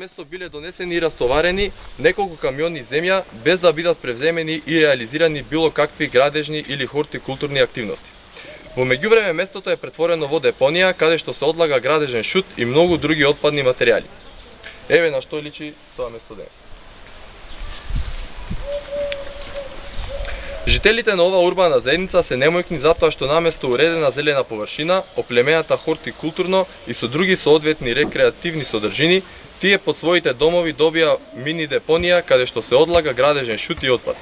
место биле донесени и растоварени неколку камиони земја без да бидат превземени и реализирани било какви градежни или хортикултурни активности. Во меѓувреме местото е претворено во депонија каде што се одлага градежен шут и многу други отпадни материјали. Еве на што личи тоа место денес. Жителите на ова урбана заедница се немојкни затоа што наместо уредена зелена површина, оплемената хортикултурно и со други соодветни рекреативни содржини, тие под своите домови добија мини депонија каде што се одлага градежен шут и отпад.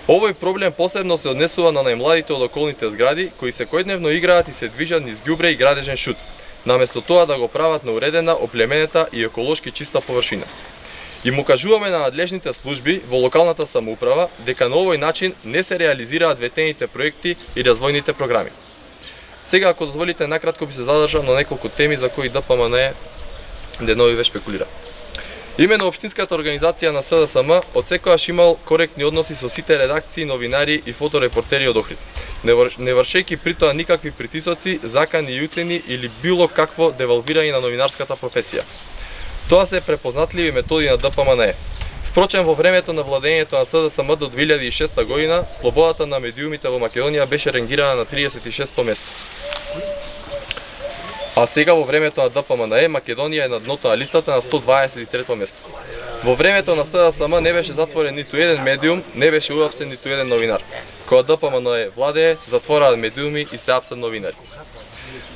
Овој проблем посебно се однесува на најмладите од околните згради, кои секојдневно играат и се движат низ ѓубре и градежен шут, наместо тоа да го прават на уредена, оплеменета и еколошки чиста површина. И му кажуваме на надлежните служби во локалната самоуправа дека на овој начин не се реализираат ветените проекти и развојните програми. Сега, ако дозволите, накратко би се задржам на неколку теми за кои ДПМН денови веќе спекулира. Имено општинската организација на СДСМ одсекогаш имал коректни односи со сите редакции, новинари и фоторепортери од Охрид, не вршејќи при тоа никакви притисоци, закани и уцени или било какво девалвирање на новинарската професија. Тоа се препознатливи методи на ДПМН. Впрочем, во времето на владењето на СДСМ до 2006 година, слободата на медиумите во Македонија беше рангирана на 36 место. А сега во времето на ДПМН Македонија е на дното на листата на 123 место. Во времето на СДСМ не беше затворен ниту еден медиум, не беше уапсен ниту еден новинар. Кога ДПМН владее, затвораат медиуми и се апсат новинари.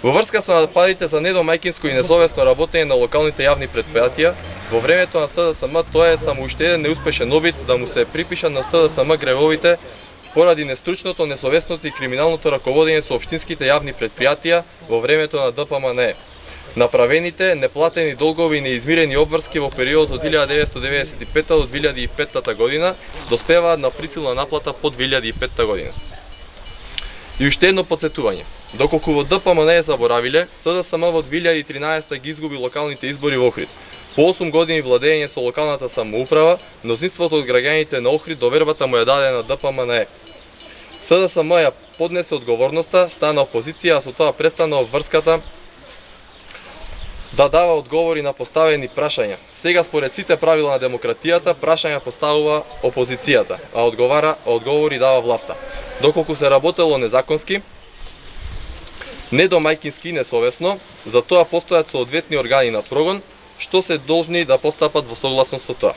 Во врска со нападите за недомајкинско и несовесно работење на локалните јавни предпријатија, во времето на СДСМ тоа е само уште еден неуспешен обид да му се припишат на СДСМ гревовите поради нестручното, несовесното и криминалното раководење со општинските јавни предпријатија во времето на ДПМН. Направените неплатени долгови и неизмирени обврски во периодот од 1995 до 2005 година доспеваат на присилна наплата по 2005 година. И уште едно подсетување. Доколку во ДПМН заборавиле, СДСМ во 2013 ги изгуби локалните избори во Охрид. По 8 години владење со локалната самоуправа, мнозинството од граѓаните на Охрид довербата му ја даде на ДПМН. СДСМ ја поднесе одговорноста, стана опозиција, а со тоа престана врската да дава одговори на поставени прашања. Сега според сите правила на демократијата, прашања поставува опозицијата, а одговори дава власта. Доколку се работело незаконски, недомајкински и несовесно, за тоа постојат соодветни органи на прогон, што се должни да постапат во согласност со тоа.